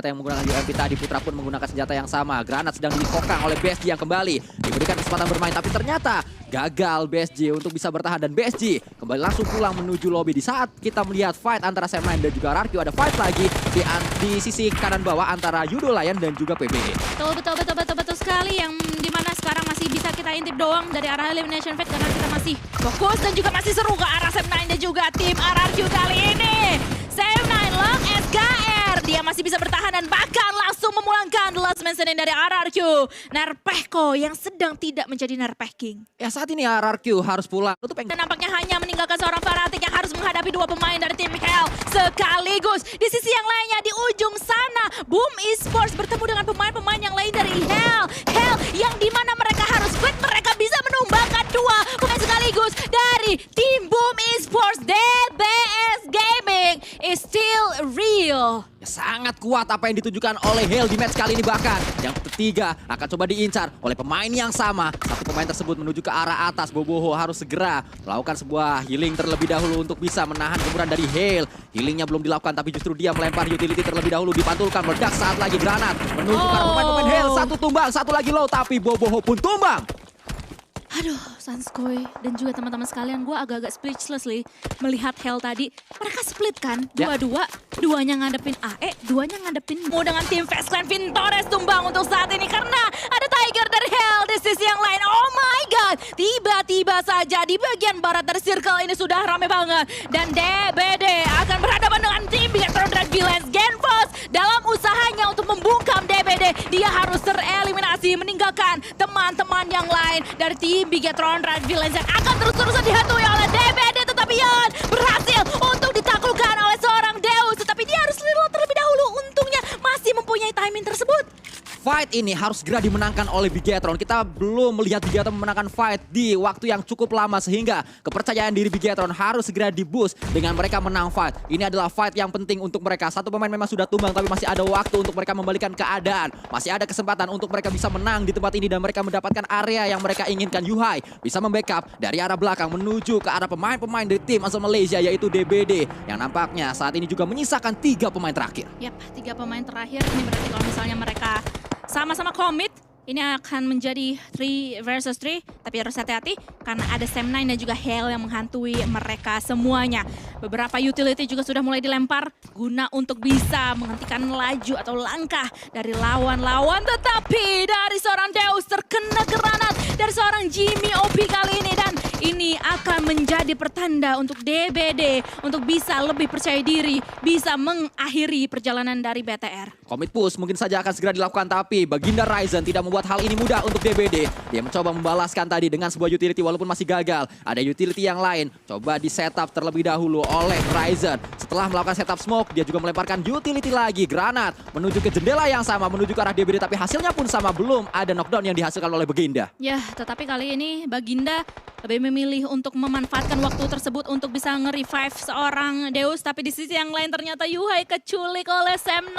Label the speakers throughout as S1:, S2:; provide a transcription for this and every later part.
S1: yang menggunakan UMP tadi, Putra pun menggunakan senjata yang sama. Granat sedang dikokang oleh BSG yang kembali diberikan kesempatan bermain, tapi ternyata gagal BSG untuk bisa bertahan, dan BSG kembali langsung pulang menuju lobby. Di saat kita melihat fight antara Sam9 dan juga RRQ, ada fight lagi di sisi kanan bawah antara Yudo Lion dan juga PBE.
S2: Betul sekali, yang dimana sekarang masih bisa kita intip doang dari arah Elimination Fate karena kita masih fokus dan juga masih seru ke arah Sam9 dan juga tim RRQ kali ini. Sam9 Long SKR, dia masih bisa bertahan dan bahkan langsung memulangkan The Last Man Standing dari RRQ. Nerpehko yang sedang tidak menjadi Nerpeh King.
S1: Ya, saat ini RRQ harus pulang.
S2: Dan nampaknya hanya meninggalkan seorang Fanatic yang harus menghadapi dua pemain dari tim Hell sekaligus. Di sisi yang lainnya, di ujung sana, Boom Esports bertemu dengan pemain-pemain yang lain dari Hell. Hell yang dimana mereka harus fight, mereka bisa menumbangkan dua pemain sekaligus dari tim Boom Esports. DBS Gaming is still real.
S1: Ya, sangat kuat apa yang ditunjukkan oleh Hale di match kali ini. Bahkan yang ketiga akan coba diincar oleh pemain yang sama. Satu pemain tersebut menuju ke arah atas. Boboho harus segera melakukan sebuah healing terlebih dahulu untuk bisa menahan gemburan dari Hale. Healingnya belum dilakukan, tapi justru dia melempar utility terlebih dahulu. Dipantulkan, meledak saat lagi granat menuju ke arah pemain-pemain Hale. Satu tumbang, satu lagi low, tapi Boboho pun tumbang.
S2: Aduh, Sanskoy dan juga teman-teman sekalian, gue agak-agak speechless nih melihat Hell tadi. Mereka split kan, dua-dua. Duanya ngadepin AE, duanya ngadepin Mo dengan tim Fast Clan. Vintores tumbang untuk saat ini karena ada Tiger dari Hell di sisi yang lain. Oh my god, tiba-tiba saja di bagian barat dari circle ini sudah rame banget. Dan DBD akan berhadapan dengan tim Bigatron Drag Villains. Genfos dalam usahanya untuk membungkam DBD, dia harus tereliminasi meninggalkan teman-teman yang lain dari tim Bigatron Drag Villains yang akan terus-terusan dihantui oleh DBD. Tetapi Yon berhasil untuk ditaklukkan oleh seorang Deus, tetapi dia harus reload terlebih dahulu. Untungnya masih mempunyai timing tersebut.
S1: Fight ini harus segera dimenangkan oleh Bigatron. Kita belum melihat Bigatron memenangkan fight di waktu yang cukup lama, sehingga kepercayaan diri Bigatron harus segera di-boost dengan mereka menang fight. Ini adalah fight yang penting untuk mereka. Satu pemain memang sudah tumbang, tapi masih ada waktu untuk mereka membalikan keadaan. Masih ada kesempatan untuk mereka bisa menang di tempat ini dan mereka mendapatkan area yang mereka inginkan. Yuhai bisa membackup dari arah belakang menuju ke arah pemain-pemain dari tim asal Malaysia, yaitu DBD, yang nampaknya saat ini juga menyisakan 3 pemain terakhir.
S2: Yap, 3 pemain terakhir. Ini berarti kalau misalnya mereka sama-sama komit, ini akan menjadi 3 versus 3. Tapi harus hati-hati karena ada Sam9 dan juga Hale yang menghantui mereka semuanya. Beberapa utility juga sudah mulai dilempar guna untuk bisa menghentikan laju atau langkah dari lawan-lawan. Tetapi dari seorang Deus terkena granat dari seorang Jimmy OP kali ini. Dan ini akan menjadi pertanda untuk DBD untuk bisa lebih percaya diri, bisa mengakhiri perjalanan dari BTR.
S1: Commit push mungkin saja akan segera dilakukan, tapi Baginda Ryzen tidak membuat hal ini mudah untuk DBD. Dia mencoba membalaskan tadi dengan sebuah utility walaupun masih gagal. Ada utility yang lain, coba di setup terlebih dahulu oleh Ryzen. Setelah melakukan setup smoke, dia juga melemparkan utility lagi, granat menuju ke jendela yang sama, menuju ke arah DBD, tapi hasilnya pun sama, belum ada knockdown yang dihasilkan oleh Baginda.
S2: Ya, tetapi kali ini Baginda lebih memilih untuk memanfaatkan waktu tersebut untuk bisa nge-revive seorang Deus. Tapi di sisi yang lain ternyata Yuhai keculik oleh Sam9.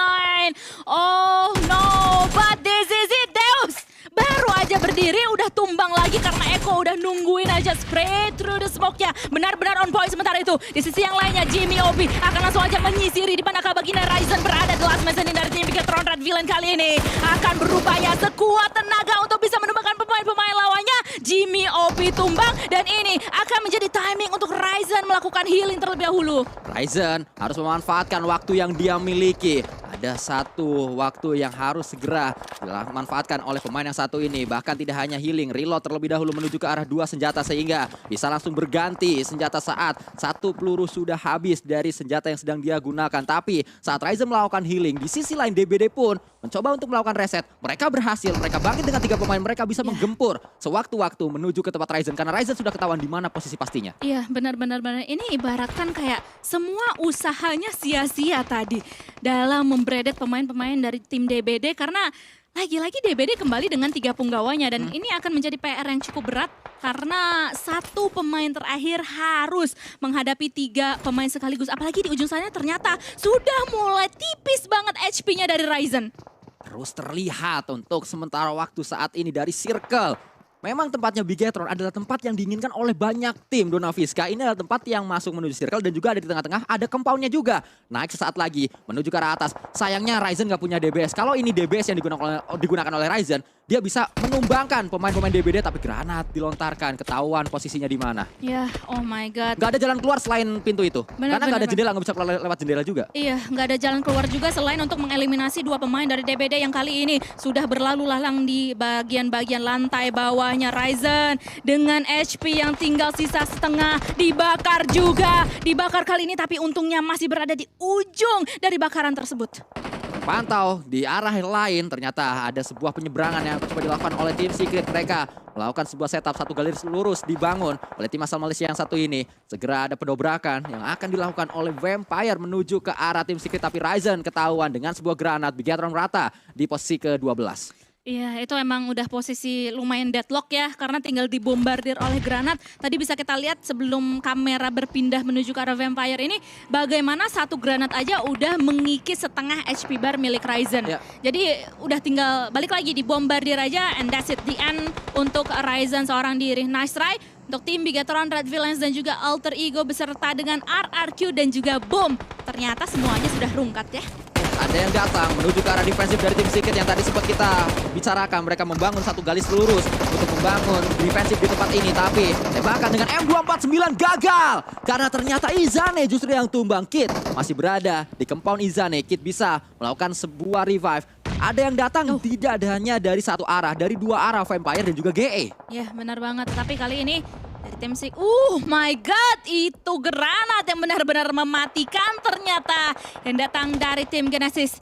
S2: Oh no, but this is it, Deus. Baru aja berdiri udah tumbang lagi karena Eko udah nungguin aja spray through the smoke-nya. Benar-benar on point. Sementara itu di sisi yang lainnya Jimmy Obi akan langsung aja menyisiri di manakah Baginda Ryzen berada. The Last Man Standing dari tim Bigatron Red Villain kali ini akan berupaya sekuat tenaga untuk bisa menumbangkan pemain-pemain lawannya. Jimmy Obi tumbang dan ini akan menjadi timing untuk Ryzen melakukan healing terlebih dahulu.
S1: Ryzen harus memanfaatkan waktu yang dia miliki. Ada satu waktu yang harus segera dimanfaatkan oleh pemain yang satu ini. Bahkan tidak hanya healing, reload terlebih dahulu menuju ke arah 2 senjata sehingga bisa langsung berganti senjata saat 1 peluru sudah habis dari senjata yang sedang dia gunakan. Tapi saat Ryzen melakukan healing, di sisi lain DBD pun mencoba untuk melakukan reset. Mereka berhasil, mereka bangkit dengan 3 pemain, mereka bisa menggempur sewaktu-waktu menuju ke tempat Ryzen karena Ryzen sudah ketahuan di mana posisi pastinya.
S2: Iya, benar-benar. Ini ibaratkan kayak semua usahanya sia-sia tadi dalam membredet pemain-pemain dari tim DBD karena lagi-lagi DBD kembali dengan 3 punggawanya dan ini akan menjadi PR yang cukup berat karena 1 pemain terakhir harus menghadapi 3 pemain sekaligus. Apalagi di ujung sana ternyata sudah mulai tipis banget HP-nya dari Ryzen.
S1: Terus terlihat untuk sementara waktu saat ini dari Circle. Memang tempatnya Bigetron adalah tempat yang diinginkan oleh banyak tim. Donaviska ini adalah tempat yang masuk menuju circle dan juga ada di tengah-tengah, ada compoundnya juga. Naik sesaat lagi menuju ke arah atas. Sayangnya Ryzen gak punya DBS. Kalau ini DBS yang digunakan oleh Ryzen, dia bisa menumbangkan pemain-pemain DBD, tapi granat dilontarkan, ketahuan posisinya di mana.
S2: Ya, oh my god.
S1: Gak ada jalan keluar selain pintu itu. Karena gak ada jendela, gak bisa keluar lewat jendela juga.
S2: Iya, nggak ada jalan keluar juga selain untuk mengeliminasi dua pemain dari DBD yang kali ini sudah berlalu lalang di bagian-bagian lantai bawahnya. Ryzen dengan HP yang tinggal sisa setengah, dibakar juga. Dibakar kali ini tapi untungnya masih berada di ujung dari bakaran tersebut.
S1: Pantau di arah lain ternyata ada sebuah penyeberangan yang coba dilakukan oleh tim Secret. Mereka melakukan sebuah setup, satu garis lurus dibangun oleh tim asal Malaysia yang satu ini. Segera ada pendobrakan yang akan dilakukan oleh Vampire menuju ke arah tim Secret, tapi Ryzen ketahuan dengan sebuah granat. Bigetron rata di posisi ke-12.
S2: Iya, itu emang udah posisi lumayan deadlock ya, karena tinggal dibombardir oleh granat. Tadi bisa kita lihat sebelum kamera berpindah menuju ke arah Vampire ini, bagaimana satu granat aja udah mengikis setengah HP bar milik Ryzen.
S1: Ya.
S2: Jadi udah tinggal balik lagi dibombardir aja, and that's it, the end untuk Ryzen seorang diri. Nice try untuk tim Bigetron, Red Villains dan juga Alter Ego beserta dengan RRQ dan juga Boom. Ternyata semuanya sudah rungkat ya.
S1: Ada yang datang menuju ke arah defensif dari tim Secret yang tadi sempat kita bicarakan. Mereka membangun satu garis lurus untuk membangun defensif di tempat ini. Tapi tembakan dengan M249 gagal. Karena ternyata Izane justru yang tumbang. Kid masih berada di compound Izane. Kid bisa melakukan sebuah revive. Ada yang datang tidak hanya dari satu arah, dari dua arah, Vampire dan juga GE.
S2: Ya benar banget, tapi kali ini dari tim Sik, my god, itu granat yang benar-benar mematikan ternyata yang datang dari tim Genesis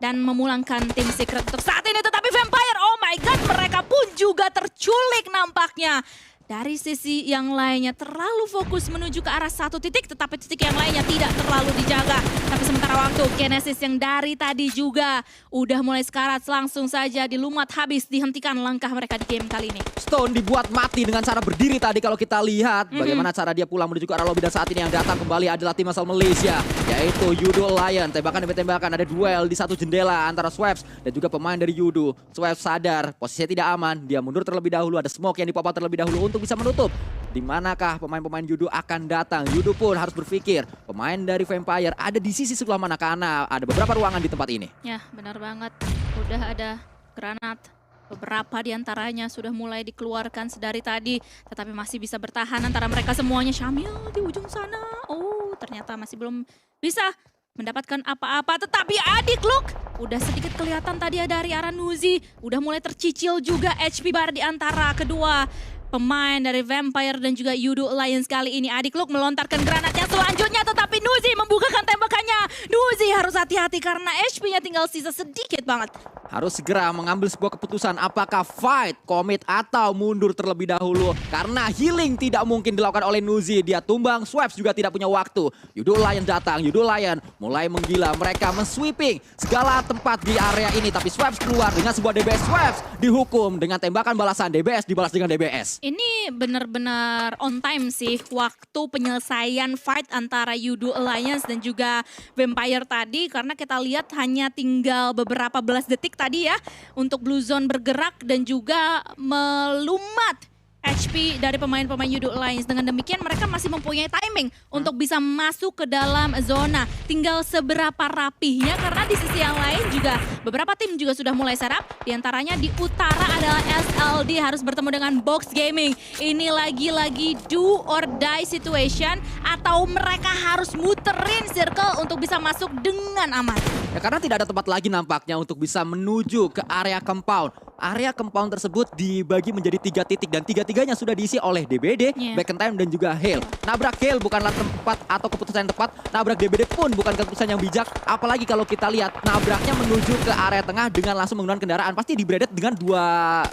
S2: dan memulangkan tim Secret untuk saat ini. Tetapi Vampire, oh my god, mereka pun juga terculik nampaknya. Dari sisi yang lainnya terlalu fokus menuju ke arah satu titik, tetapi titik yang lainnya tidak terlalu dijaga. Tapi sementara waktu Genesis yang dari tadi juga udah mulai sekarat, langsung saja dilumat habis, dihentikan langkah mereka di game kali ini.
S1: Stone dibuat mati dengan cara berdiri tadi kalau kita lihat bagaimana cara dia pulang menuju ke arah lobby, dan saat ini yang datang kembali adalah tim asal Malaysia yaitu Yudo Lion. Tembakan demi tembakan, ada duel di satu jendela antara Swaps dan juga pemain dari Yudo. Swaps sadar posisinya tidak aman, dia mundur terlebih dahulu, ada smoke yang dipop out terlebih dahulu untuk bisa menutup. Di manakah pemain-pemain Yudo akan datang? Yudo pun harus berpikir pemain dari Vampire ada di sisi sebelah mana, karena ada beberapa ruangan di tempat ini.
S2: Ya benar banget, udah ada granat. Beberapa di antaranya sudah mulai dikeluarkan sedari tadi, tetapi masih bisa bertahan antara mereka semuanya. Syamil di ujung sana, oh ternyata masih belum bisa mendapatkan apa-apa. Tetapi Adik Look udah sedikit kelihatan tadi dari arah Nuzi, udah mulai tercicil juga HP bar di antara kedua pemain dari Vampire dan juga Yudo Alliance kali ini. Adik Look melontarkan granatnya selanjutnya, tetapi Nuzi membukakan tembakannya. Nuzi harus hati-hati karena HP-nya tinggal sisa sedikit banget.
S1: Harus segera mengambil sebuah keputusan, apakah fight, commit, atau mundur terlebih dahulu. Karena healing tidak mungkin dilakukan oleh Nuzi. Dia tumbang, Swaps juga tidak punya waktu. Yudo Lion datang, Yudo Lion mulai menggila. Mereka men-sweeping segala tempat di area ini. Tapi Swaps keluar dengan sebuah DBS. Swaps dihukum dengan tembakan balasan, DBS dibalas dengan DBS.
S2: Ini benar-benar on time sih waktu penyelesaian fight antara Yudo Alliance dan juga Vampire tadi. Karena kita lihat hanya tinggal beberapa belas detik tadi ya untuk Blue Zone bergerak dan juga melumat HP dari pemain-pemain Yudo Alliance. Dengan demikian mereka masih mempunyai timing untuk bisa masuk ke dalam zona. Tinggal seberapa rapihnya, karena di sisi yang lain juga beberapa tim juga sudah mulai serap. Di antaranya di utara adalah SLD harus bertemu dengan Box Gaming. Ini lagi-lagi do or die situation, atau mereka harus muterin circle untuk bisa masuk dengan aman.
S1: Ya, karena tidak ada tempat lagi nampaknya untuk bisa menuju ke area compound. Area compound tersebut dibagi menjadi 3 titik dan 3-tiganya sudah diisi oleh DBD, Back in Time dan juga Hale. Nabrak Hale bukanlah tempat atau keputusan yang tepat, nabrak DBD pun bukan keputusan yang bijak. Apalagi kalau kita lihat nabraknya menuju ke area tengah dengan langsung menggunakan kendaraan. Pasti di-braided dengan dua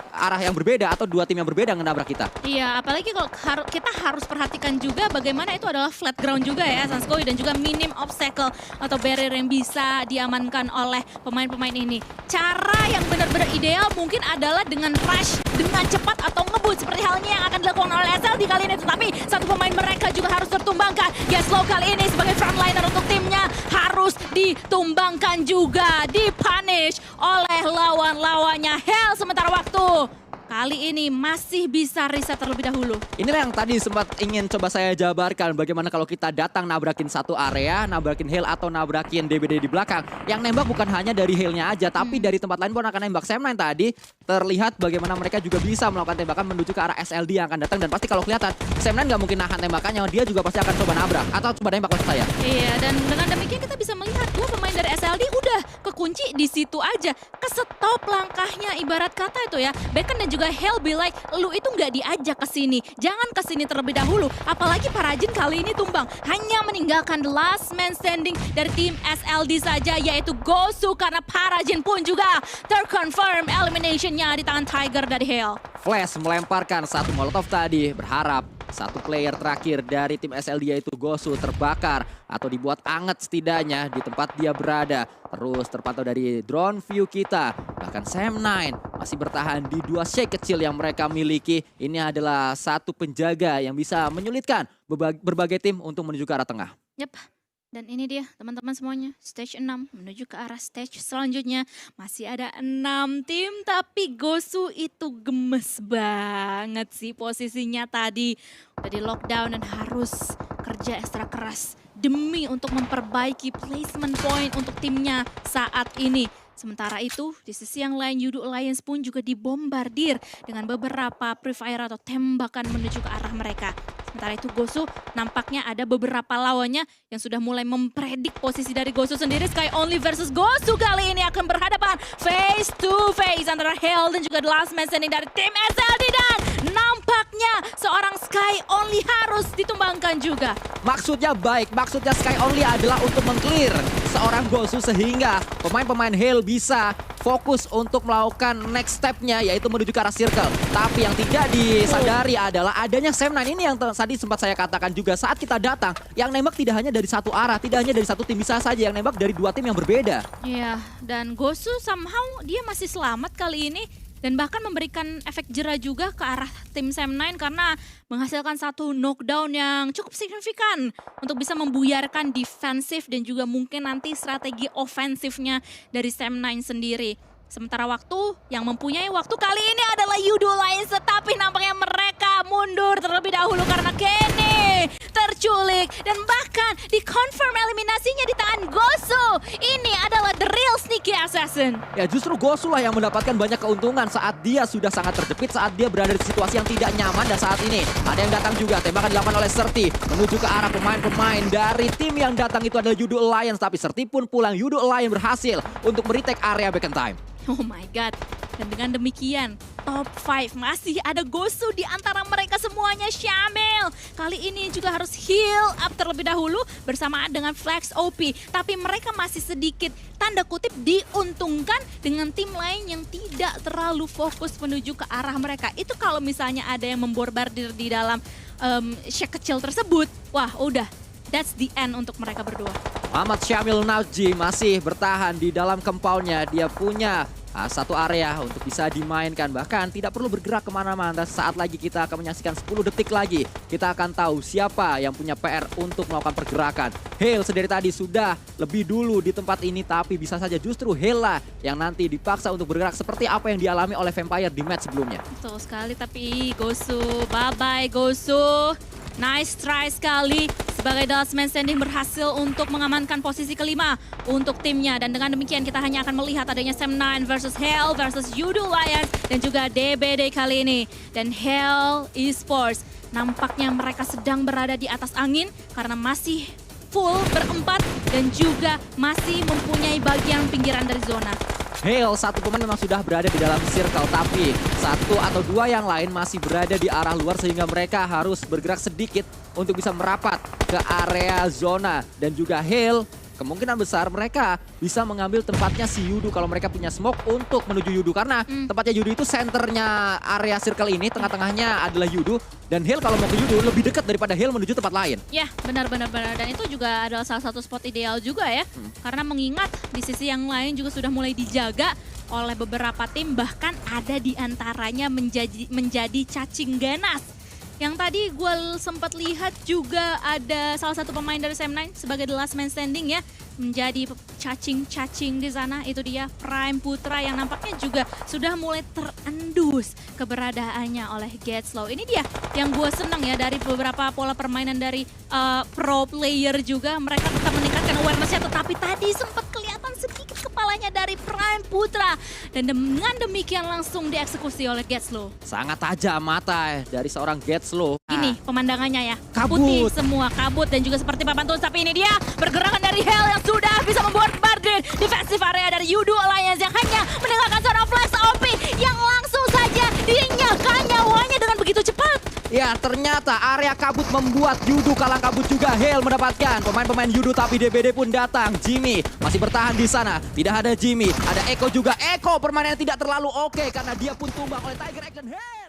S1: arah yang berbeda atau dua tim yang berbeda menabrak kita.
S2: Iya, apalagi kalau kita harus perhatikan juga bagaimana itu adalah flat ground juga ya Sanskoi, dan juga minim obstacle atau barrier yang bisa diamankan oleh pemain-pemain ini. Cara yang benar-benar ideal mungkin adalah dengan rush dengan cepat atau ngebut seperti halnya yang akan dilakukan oleh SLD kali ini. Tetapi satu pemain mereka juga harus tertumbangkan. Gaslow kali ini sebagai frontliner untuk timnya harus ditumbangkan juga, dipunish oleh lawan-lawannya. Hell sementara waktu kali ini masih bisa reset terlebih dahulu.
S1: Inilah yang tadi sempat ingin coba saya jabarkan. Bagaimana kalau kita datang nabrakin satu area, nabrakin Hale atau nabrakin DBD di belakang. Yang nembak bukan hanya dari Hale-nya aja, tapi dari tempat lain pun akan nembak. Sam9 tadi terlihat bagaimana mereka juga bisa melakukan tembakan menuju ke arah SLD yang akan datang. Dan pasti kalau kelihatan, Sam9 nggak mungkin nahan tembakannya, dia juga pasti akan coba nabrak. Atau coba nembak maksud saya.
S2: Iya, dan dengan demikian kita bisa melihat dua pemain dari SLD udah kekunci di situ aja. Kesetop langkahnya ibarat kata itu ya. Bacon dan juga Hale be like, lu itu nggak diajak ke sini. Jangan ke sini terlebih dahulu. Apalagi Parajin kali ini tumbang. Hanya meninggalkan the last man standing dari tim SLD saja, yaitu Gosu. Karena Parajin pun juga terconfirm eliminationnya di tangan Tiger dari Hale.
S1: Flash melemparkan satu molotov tadi, berharap satu player terakhir dari tim SLD yaitu Gosu terbakar atau dibuat anget setidaknya di tempat dia berada. Terus terpantau dari drone view kita. Bahkan Sam9 masih bertahan di dua shake kecil yang mereka miliki. Ini adalah satu penjaga yang bisa menyulitkan berbagai tim untuk menuju ke arah tengah.
S2: Yep. Dan ini dia teman-teman semuanya, stage 6 menuju ke arah stage selanjutnya. Masih ada 6 tim, tapi Gosu itu gemes banget sih posisinya tadi. Udah di lockdown dan harus kerja ekstra keras demi untuk memperbaiki placement point untuk timnya saat ini. Sementara itu, di sisi yang lain Yudu Alliance pun juga dibombardir dengan beberapa pre-fire atau tembakan menuju ke arah mereka. Sementara itu Gosu nampaknya ada beberapa lawannya yang sudah mulai mempredik posisi dari Gosu sendiri. Sky Only versus Gosu kali ini akan berhadapan face to face antara Hale dan juga The Last Man Standing dari tim SLD. Dan nampaknya seorang Sky Only harus ditumbangkan juga.
S1: Maksudnya baik, maksudnya Sky Only adalah untuk meng-clear seorang Gosu sehingga pemain-pemain Hale bisa fokus untuk melakukan next step-nya yaitu menuju ke arah circle. Tapi yang tidak disadari adalah adanya Sam9 ini yang tadi sempat saya katakan juga saat kita datang. Yang nembak tidak hanya dari satu arah, tidak hanya dari satu tim, bisa saja yang nembak dari dua tim yang berbeda.
S2: Iya, dan Gosu somehow dia masih selamat kali ini. Dan bahkan memberikan efek jera juga ke arah tim Sam9 karena menghasilkan satu knockdown yang cukup signifikan untuk bisa membuyarkan defensif dan juga mungkin nanti strategi ofensifnya dari Sam9 sendiri. Sementara waktu yang mempunyai waktu kali ini adalah Yudu Alliance, tetapi nampaknya mereka mundur terlebih dahulu karena Kenny terculik dan bahkan dikonfirm eliminasinya di tangan Gosu. Ini adalah the real sneaky assassin.
S1: Ya justru Gosu lah yang mendapatkan banyak keuntungan saat dia sudah sangat terjepit, saat dia berada di situasi yang tidak nyaman. Dan saat ini ada yang datang juga, tembakan dilakukan oleh Serti menuju ke arah pemain-pemain dari tim yang datang itu adalah Yudu Alliance. Tapi Serti pun pulang, Yudu Alliance berhasil untuk meretake area back and time.
S2: Oh my god. Dan dengan demikian top 5 masih ada Gosu di antara mereka semuanya Syamil. Kali ini juga harus heal up terlebih dahulu bersamaan dengan Flex OP. Tapi mereka masih sedikit tanda kutip diuntungkan dengan tim lain yang tidak terlalu fokus menuju ke arah mereka. Itu kalau misalnya ada yang memborbardir di dalam shake kecil tersebut. Wah udah, that's the end untuk mereka berdua.
S1: Muhammad Syamil Nauji masih bertahan di dalam compound-nya. Dia punya satu area untuk bisa dimainkan. Bahkan tidak perlu bergerak kemana-mana. Saat lagi kita akan menyaksikan 10 detik lagi. Kita akan tahu siapa yang punya PR untuk melakukan pergerakan. Hale sedari tadi sudah lebih dulu di tempat ini. Tapi bisa saja justru Hale lah yang nanti dipaksa untuk bergerak. Seperti apa yang dialami oleh Vampire di match sebelumnya.
S2: Betul sekali, tapi Gosu, bye-bye Gosu. Nice try sekali. Sebagai The Last Man Standing berhasil untuk mengamankan posisi kelima untuk timnya. Dan dengan demikian kita hanya akan melihat adanya Sam9 versus Hale versus Yudu Alliance dan juga DBD kali ini. Dan Hale Esports nampaknya mereka sedang berada di atas angin karena masih full berempat dan juga masih mempunyai bagian pinggiran dari zona.
S1: Hale satu pemain memang sudah berada di dalam circle, tapi satu atau dua yang lain masih berada di arah luar sehingga mereka harus bergerak sedikit untuk bisa merapat ke area zona. Dan juga Hale kemungkinan besar mereka bisa mengambil tempatnya si Yudu kalau mereka punya smoke untuk menuju Yudu. Karena tempatnya Yudu itu senternya area circle ini, tengah-tengahnya adalah Yudu. Dan Hale kalau mau ke Yudu lebih dekat daripada Hale menuju tempat lain.
S2: Ya, benar-benar. Dan itu juga adalah salah satu spot ideal juga ya. Karena mengingat di sisi yang lain juga sudah mulai dijaga oleh beberapa tim. Bahkan ada di antaranya menjadi cacing ganas. Yang tadi gue sempat lihat juga ada salah satu pemain dari Sam9 sebagai The Last Man Standing ya. menjadi cacing-cacing di sana. Itu dia Prime Putra yang nampaknya juga sudah mulai terendus keberadaannya oleh Getslow. Ini dia yang gue seneng ya dari beberapa pola permainan dari pro player juga. Mereka tetap meningkatkan awareness-nya, tetapi tadi sempat kelihatan sedikit kepalanya dari Prime Putra. Dan dengan demikian langsung dieksekusi oleh Getslow.
S1: Sangat tajam mata dari seorang Getslow.
S2: Ini pemandangannya ya,
S1: Kabut.
S2: putih semua, kabut dan juga seperti papan tulis. Tapi ini dia pergerakan dari Hell yang sudah bisa membuat Bardin defensive area dari Yudu Alliance yang hanya mendengarkan seorang flash OP yang langsung saja dinyahkan nyawanya dengan begitu cepat.
S1: Ya, ternyata area kabut membuat Yudu kalang kabut juga. Hale mendapatkan pemain-pemain Yudu, tapi DBD pun datang. Jimmy masih bertahan di sana. Tidak ada Jimmy, ada Eko juga. Eko permainannya tidak terlalu oke karena dia pun tumbang oleh Tiger Action. Hale